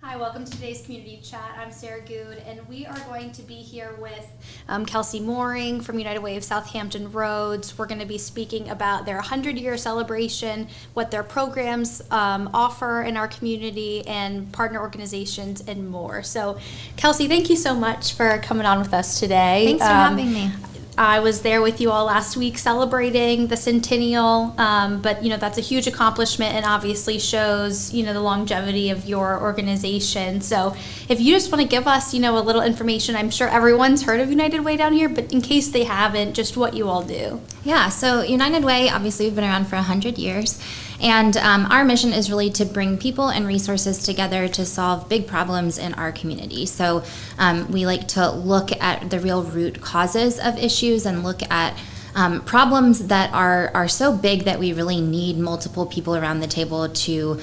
Hi, welcome to today's community chat. I'm Sarah Good, and we are going to be here with Kelsey Mohring from United Way of South Hampton Roads. We're going to be speaking about their 100-year celebration, what their programs offer in our community, and partner organizations, and more. So, Kelsey, thank you so much for coming on with us today. Thanks for having me. I was there with you all last week celebrating the centennial, but that's a huge accomplishment and obviously shows the longevity of your organization. So if you just want to give us a little information, I'm sure everyone's heard of United Way down here, but in case they haven't, just what you all do. Yeah, so United Way, obviously we've been around for 100 years. And our mission is really to bring people and resources together to solve big problems in our community. So we like to look at the real root causes of issues and look at problems that are so big that we really need multiple people around the table to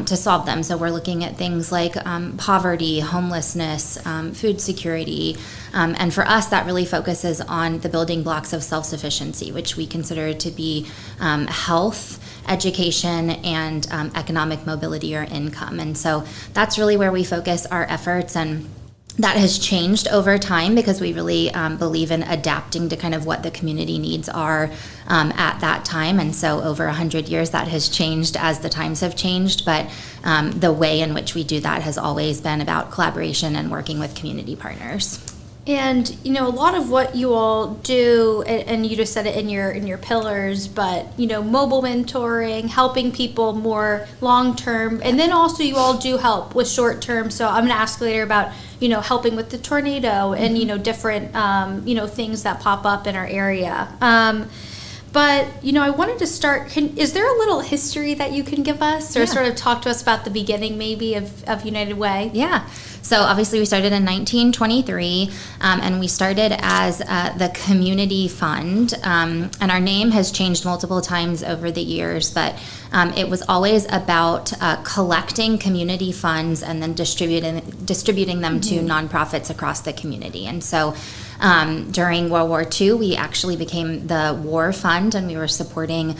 solve them. So we're looking at things like poverty, homelessness, food security, and for us that really focuses on the building blocks of self-sufficiency, which we consider to be health, education, and economic mobility or income. And so that's really where we focus our efforts, and that has changed over time because we really believe in adapting to kind of what the community needs are at that time. And so over 100 years that has changed as the times have changed, but the way in which we do that has always been about collaboration and working with community partners. And a lot of what you all do, and you just said it in your pillars, but mobile mentoring, helping people more long term, and then also you all do help with short term. So I'm going to ask later about helping with the tornado and different things that pop up in our area. But I wanted to start. Is there a little history that you can give us, or sort of talk to us about the beginning, maybe of United Way? Yeah. So obviously we started in 1923, and we started as the Community Fund, and our name has changed multiple times over the years, but it was always about collecting community funds and then distributing them to nonprofits across the community. And so during World War II, we actually became the War Fund, and we were supporting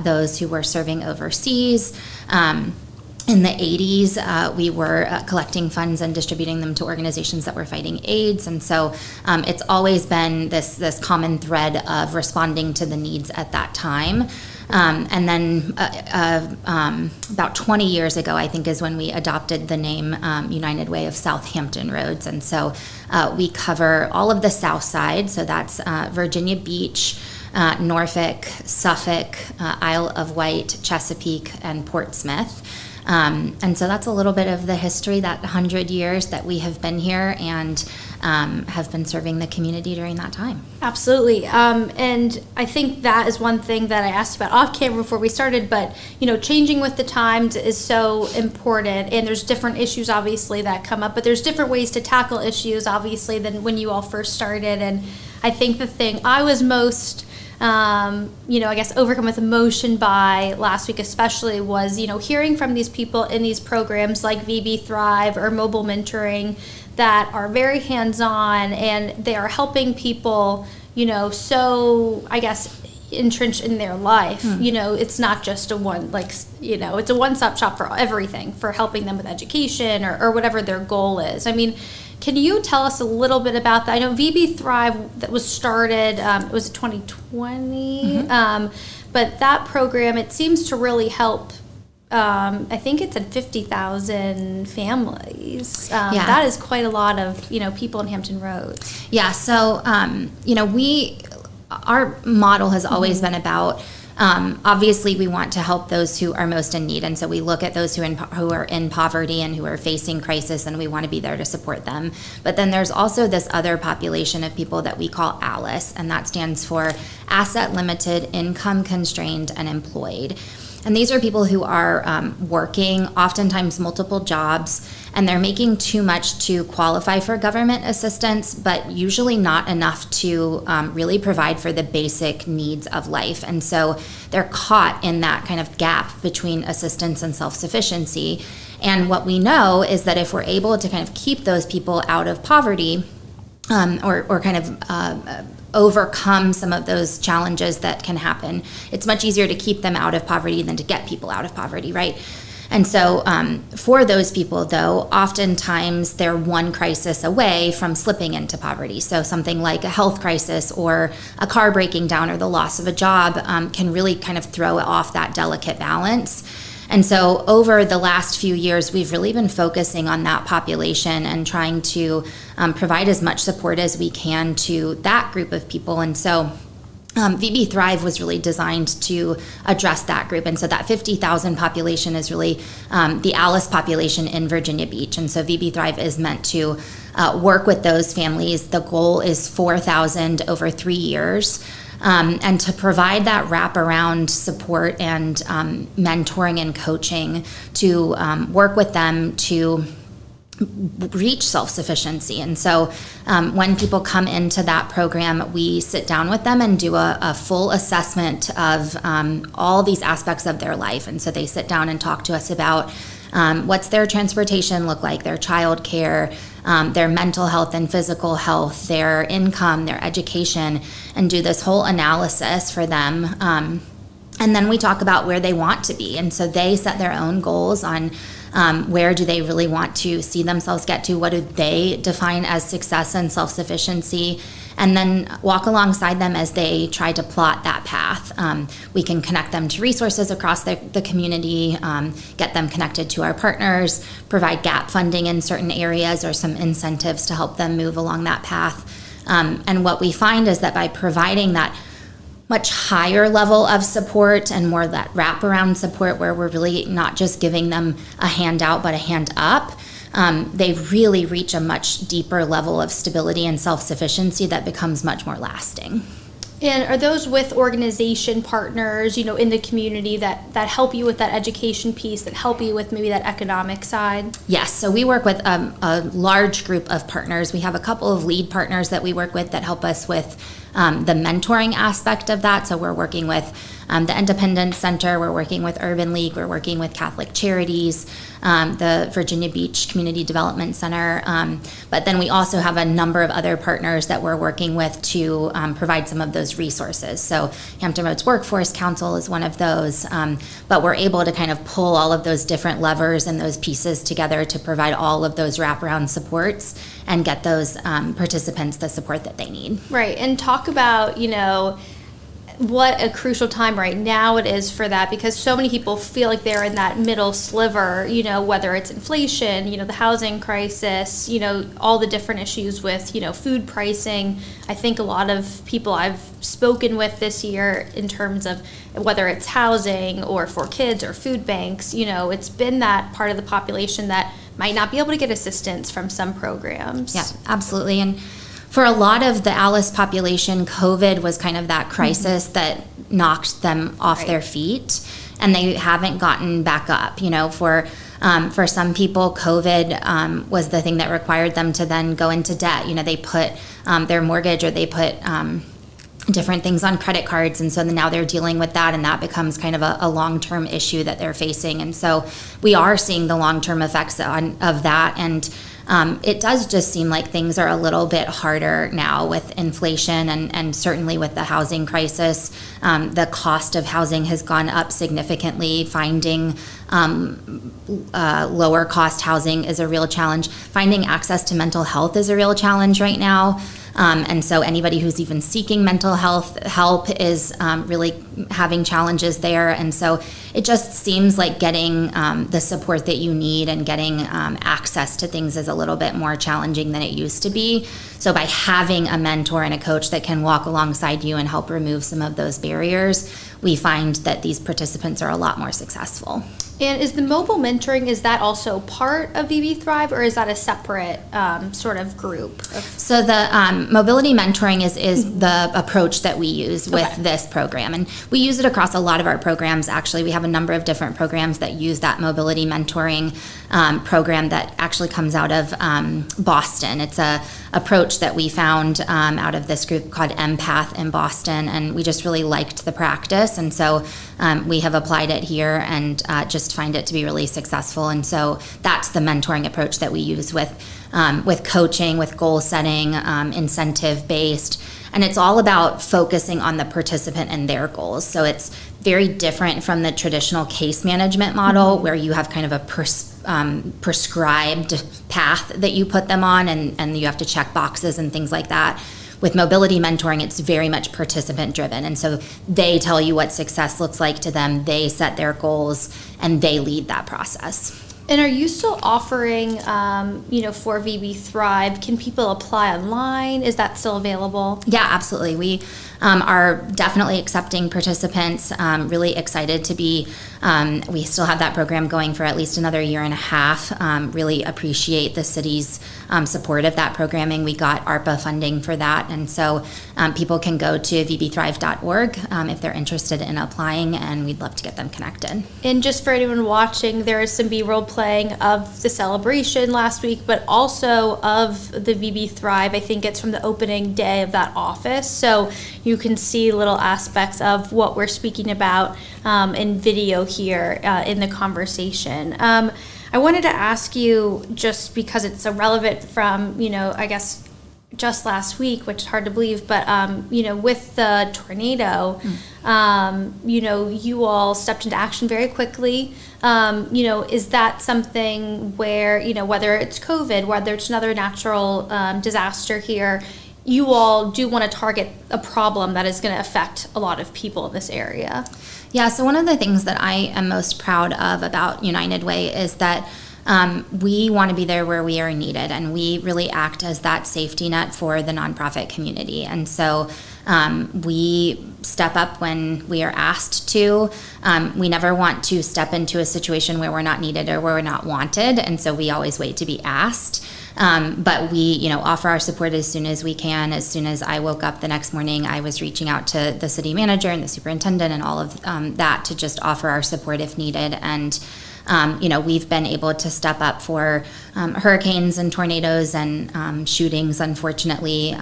those who were serving overseas. In the 80s, we were collecting funds and distributing them to organizations that were fighting AIDS. And so it's always been this common thread of responding to the needs at that time. And then about 20 years ago, I think, is when we adopted the name United Way of South Hampton Roads. And so we cover all of the South Side. So that's Virginia Beach, Norfolk, Suffolk, Isle of Wight, Chesapeake, and Portsmouth. And so that's a little bit of the history, that 100 years that we have been here and have been serving the community during that time. Absolutely. And I think that is one thing that I asked about off camera before we started, but changing with the times is so important, and there's different issues obviously that come up, but there's different ways to tackle issues obviously than when you all first started. And I think the thing I was most I guess overcome with emotion by last week especially was, hearing from these people in these programs like WAVY Thrive or mobile mentoring that are very hands-on, and they are helping people, so I guess entrenched in their life. It's not just it's a one-stop shop for everything, for helping them with education or whatever their goal is. I mean, can you tell us a little bit about that? I know WAVY Thrive that was started, it was 2020, but that program, it seems to really help, I think it's at 50,000 families. That is quite a lot of, people in Hampton Roads. Yeah, so, our model has always been about, obviously we want to help those who are most in need, and so we look at those who are in poverty and who are facing crisis, and we want to be there to support them. But then there's also this other population of people that we call ALICE, and that stands for Asset Limited, Income Constrained, and Employed. And these are people who are working oftentimes multiple jobs, and they're making too much to qualify for government assistance, but usually not enough to really provide for the basic needs of life. And so they're caught in that kind of gap between assistance and self-sufficiency. And what we know is that if we're able to kind of keep those people out of poverty, or kind of overcome some of those challenges that can happen, it's much easier to keep them out of poverty than to get people out of poverty, right? And so for those people, though, oftentimes they're one crisis away from slipping into poverty. So something like a health crisis or a car breaking down or the loss of a job can really kind of throw off that delicate balance. And so over the last few years, we've really been focusing on that population and trying to provide as much support as we can to that group of people. And so VB Thrive was really designed to address that group. And so that 50,000 population is really the ALICE population in Virginia Beach. And so VB Thrive is meant to work with those families. The goal is 4,000 over 3 years. And to provide that wraparound support and mentoring and coaching to work with them to reach self-sufficiency. And so when people come into that program, we sit down with them and do a full assessment of all these aspects of their life. And so they sit down and talk to us about what's their transportation look like, their child care, their mental health and physical health, their income, their education, and do this whole analysis for them. And then we talk about where they want to be. And so they set their own goals on where do they really want to see themselves get to, what do they define as success and self-sufficiency, and then walk alongside them as they try to plot that path. We can connect them to resources across the community, get them connected to our partners, provide gap funding in certain areas or some incentives to help them move along that path. And what we find is that by providing that much higher level of support and more of that wraparound support where we're really not just giving them a handout but a hand up, they really reach a much deeper level of stability and self-sufficiency that becomes much more lasting. And are those with organization partners, in the community that help you with that education piece, that help you with maybe that economic side? Yes, so we work with a large group of partners. We have a couple of lead partners that we work with that help us with the mentoring aspect of that. So we're working with the Independence Center, we're working with Urban League, we're working with Catholic Charities, the Virginia Beach Community Development Center. But then we also have a number of other partners that we're working with to provide some of those resources. So Hampton Roads Workforce Council is one of those. But we're able to kind of pull all of those different levers and those pieces together to provide all of those wraparound supports and get those participants the support that they need. Right, and talk about, what a crucial time right now it is for that, because so many people feel like they're in that middle sliver, whether it's inflation, the housing crisis, all the different issues with, food pricing. I think a lot of people I've spoken with this year in terms of whether it's housing or for kids or food banks, it's been that part of the population that might not be able to get assistance from some programs. Yeah, absolutely. And for a lot of the ALICE population, COVID was kind of that crisis that knocked them off their feet, and they haven't gotten back up. For some people, COVID was the thing that required them to then go into debt. They put their mortgage or they put different things on credit cards, and so now they're dealing with that, and that becomes kind of a long-term issue that they're facing. And so we are seeing the long-term effects of that, and it does just seem like things are a little bit harder now with inflation and certainly with the housing crisis. The cost of housing has gone up significantly. Finding lower cost housing is a real challenge. Finding access to mental health is a real challenge right now. And so anybody who's even seeking mental health help is really having challenges there. And so it just seems like getting the support that you need and getting access to things is a little bit more challenging than it used to be. So by having a mentor and a coach that can walk alongside you and help remove some of those barriers, we find that these participants are a lot more successful. And is the mobile mentoring, is that also part of VB Thrive, or is that a separate sort of group? So the mobility mentoring is the approach that we use with this program. And we use it across a lot of our programs. Actually, we have a number of different programs that use that mobility mentoring program that actually comes out of Boston. It's a approach that we found out of this group called Empath in Boston, and we just really liked the practice. And so we have applied it here and just find it to be really successful. And so that's the mentoring approach that we use with coaching, with goal setting, incentive based. And it's all about focusing on the participant and their goals. So it's very different from the traditional case management model where you have kind of a prescribed path that you put them on, and you have to check boxes and things like that. With mobility mentoring, it's very much participant driven. And so they tell you what success looks like to them, they set their goals, and they lead that process. And are you still offering, for VB Thrive? Can people apply online? Is that still available? Yeah, absolutely. We are definitely accepting participants. Really excited to be. We still have that program going for at least another year and a half. Really appreciate the city's support of that programming. We got ARPA funding for that, and so people can go to vbthrive.org if they're interested in applying, and we'd love to get them connected. And just for anyone watching, there is some B-roll playing of the celebration last week, but also of the VB Thrive. I think it's from the opening day of that office, so you can see little aspects of what we're speaking about in video here in the conversation. I wanted to ask you, just because it's so relevant from, I guess just last week, which is hard to believe, but, with the tornado, you all stepped into action very quickly. Is that something where, whether it's COVID, whether it's another natural disaster here, you all do want to target a problem that is going to affect a lot of people in this area? Yeah, so one of the things that I am most proud of about United Way is that we want to be there where we are needed, and we really act as that safety net for the nonprofit community. And so we step up when we are asked to. We never want to step into a situation where we're not needed or where we're not wanted, and so we always wait to be asked. But we, offer our support as soon as we can. As soon as I woke up the next morning, I was reaching out to the city manager and the superintendent and all of that to just offer our support if needed. And we've been able to step up for hurricanes and tornadoes and shootings, unfortunately,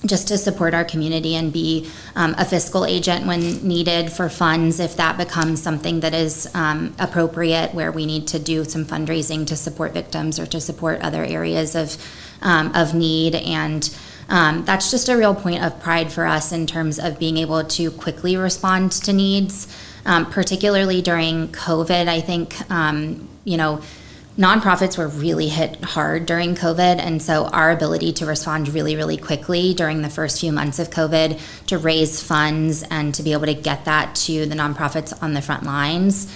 just to support our community and be a fiscal agent when needed for funds if that becomes something that is appropriate, where we need to do some fundraising to support victims or to support other areas of need. And that's just a real point of pride for us in terms of being able to quickly respond to needs, particularly during COVID. I think, nonprofits were really hit hard during COVID, and so our ability to respond really, really quickly during the first few months of COVID to raise funds and to be able to get that to the nonprofits on the front lines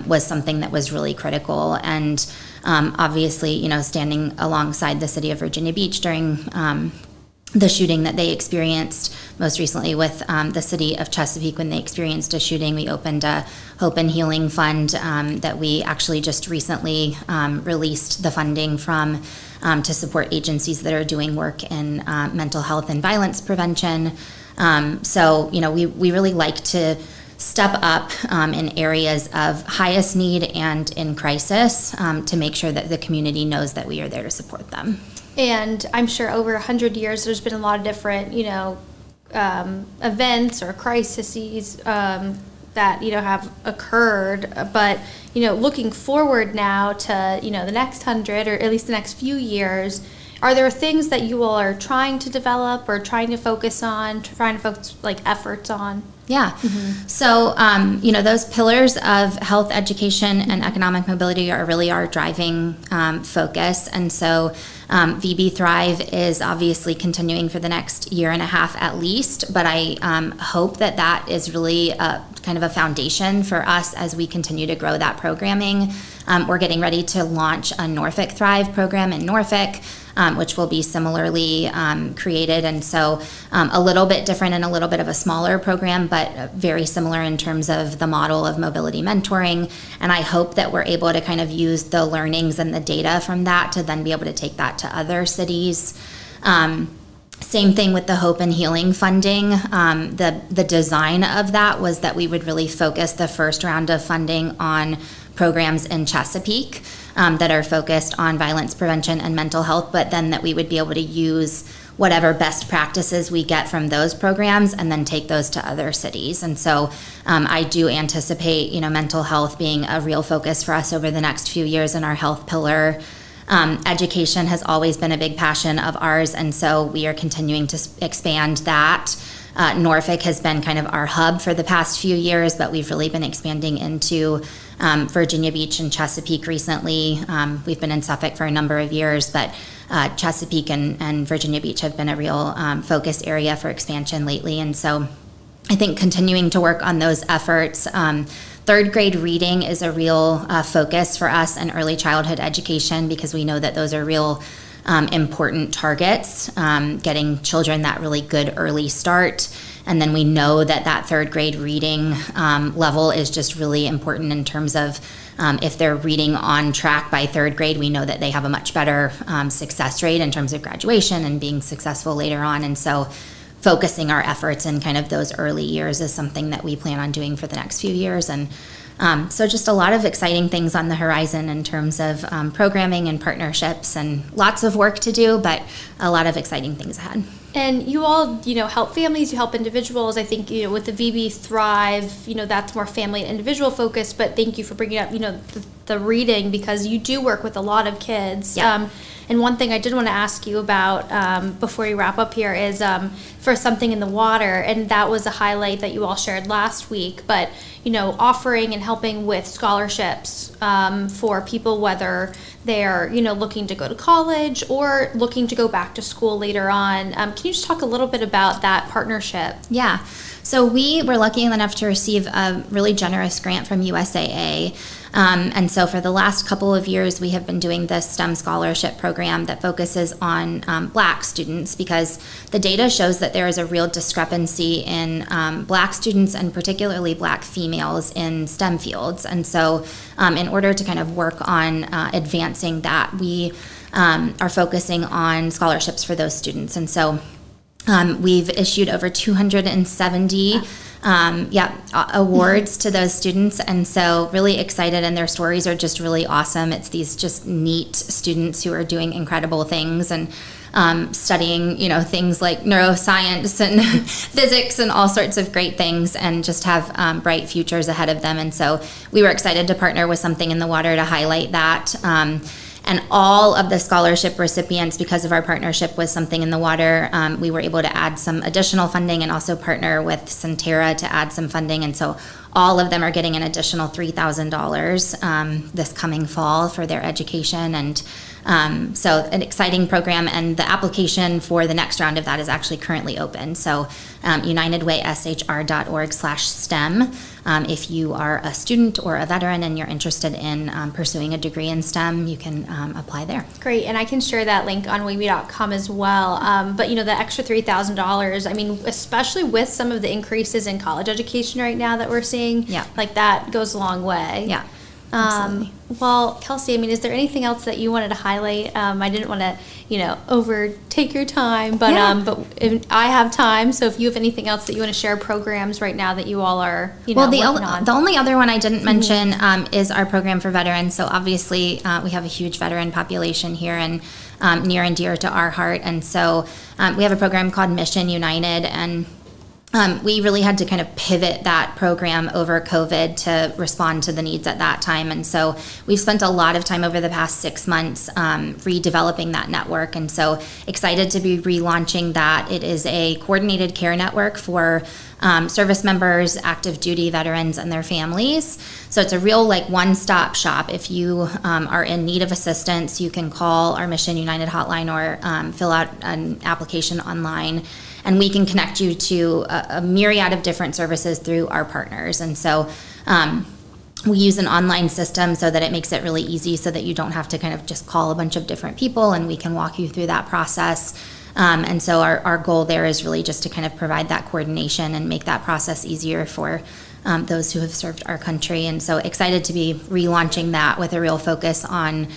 was something that was really critical. And obviously, standing alongside the city of Virginia Beach during the shooting that they experienced most recently with the city of Chesapeake. When they experienced a shooting, we opened a Hope and Healing Fund that we actually just recently released the funding from to support agencies that are doing work in mental health and violence prevention. So, we really like to step up in areas of highest need and in crisis to make sure that the community knows that we are there to support them. And I'm sure over 100 years, there's been a lot of different, events or crises that, have occurred. But, looking forward now to, the next 100 or at least the next few years, are there things that you all are trying to develop or trying to focus on, efforts on? Yeah. Mm-hmm. So, those pillars of health, education, and economic mobility are really our driving focus. And so VB Thrive is obviously continuing for the next year and a half at least, but I hope that is really kind of a foundation for us as we continue to grow that programming. We're getting ready to launch a Norfolk Thrive program in Norfolk, which will be similarly created. And so a little bit different and a little bit of a smaller program, but very similar in terms of the model of mobility mentoring. And I hope that we're able to kind of use the learnings and the data from that to then be able to take that to other cities. Same thing with the Hope and Healing funding. The design of that was that we would really focus the first round of funding on programs in Chesapeake that are focused on violence prevention and mental health, but then that we would be able to use whatever best practices we get from those programs and then take those to other cities. And so I do anticipate, mental health being a real focus for us over the next few years in our health pillar. Education has always been a big passion of ours, and so we are continuing to expand that. Norfolk has been kind of our hub for the past few years, but we've really been expanding into Virginia Beach and Chesapeake recently. We've been in Suffolk for a number of years, but Chesapeake and Virginia Beach have been a real focus area for expansion lately. And so I think continuing to work on those efforts. Third grade reading is a real focus for us in early childhood education, because we know that those are real important targets, getting children that really good early start. And then we know that third grade reading level is just really important in terms of if they're reading on track by third grade, we know that they have a much better success rate in terms of graduation and being successful later on. And so focusing our efforts in kind of those early years is something that we plan on doing for the next few years. And so just a lot of exciting things on the horizon in terms of programming and partnerships, and lots of work to do, but a lot of exciting things ahead. And you all, help families, you help individuals. I think, with the WAVY Thrive, that's more family and individual focused, but thank you for bringing up, the reading, because you do work with a lot of kids. Yeah. And one thing I did want to ask you about before we wrap up here is for Something in the Water, and that was a highlight that you all shared last week, but, offering and helping with scholarships for people, whether they're, looking to go to college or looking to go back to school later on. Can you just talk a little bit about that partnership? Yeah. So we were lucky enough to receive a really generous grant from USAA. And so for the last couple of years, we have been doing this STEM scholarship program that focuses on Black students, because the data shows that there is a real discrepancy in Black students, and particularly Black females in STEM fields. And so in order to kind of work on advancing that, we are focusing on scholarships for those students. And so we've issued over 270 awards to those students, and so really excited, and their stories are just really awesome. It's these just neat students who are doing incredible things and studying, things like neuroscience and physics and all sorts of great things, and just have bright futures ahead of them. And so we were excited to partner with Something in the Water to highlight that. And all of the scholarship recipients, because of our partnership with Something in the Water, we were able to add some additional funding and also partner with Centera to add some funding. And so all of them are getting an additional $3,000 this coming fall for their education. And so an exciting program, and the application for the next round of that is actually currently open. So unitedwayshr.org/STEM. If you are a student or a veteran and you're interested in pursuing a degree in STEM, you can apply there. Great, and I can share that link on wavy.com as well. But the extra $3,000, I mean, especially with some of the increases in college education right now that we're seeing, like that goes a long way. Yeah. Absolutely. Well, Kelsey, I mean, is there anything else that you wanted to highlight? I didn't want to, overtake your time, but I have time. So if you have anything else that you want to share, programs right now that you all are, working on. The only other one I didn't mention is our program for veterans. So obviously we have a huge veteran population here, and near and dear to our heart. And so we have a program called Mission United, and we really had to kind of pivot that program over COVID to respond to the needs at that time. And so we've spent a lot of time over the past 6 months redeveloping that network. And so excited to be relaunching that. It is a coordinated care network for service members, active duty veterans, and their families. So it's a real one-stop shop. If you are in need of assistance, you can call our Mission United hotline or fill out an application online, and we can connect you to a myriad of different services through our partners. And so we use an online system so that it makes it really easy, so that you don't have to kind of just call a bunch of different people, and we can walk you through that process. And so our goal there is really just to kind of provide that coordination and make that process easier for those who have served our country. And so excited to be relaunching that with a real focus on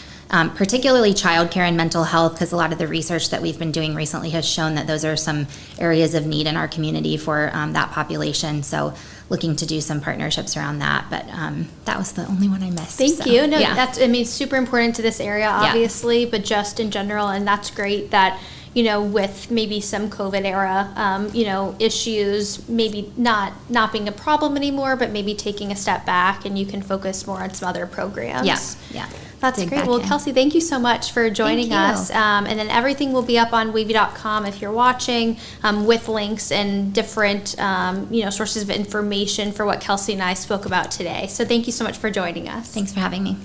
particularly childcare and mental health, because a lot of the research that we've been doing recently has shown that those are some areas of need in our community for that population. So looking to do some partnerships around that, but that was the only one I missed. Thank you. No, that's, super important to this area, obviously, but just in general, and that's great that, with maybe some COVID era, issues, maybe not being a problem anymore, but maybe taking a step back, and you can focus more on some other programs. Yeah. That's dig great. back Well, in. Kelsey, thank you so much for joining you. us. And then everything will be up on wavy.com if you're watching, with links and different, sources of information for what Kelsey and I spoke about today. So thank you so much for joining us. Thanks for having me.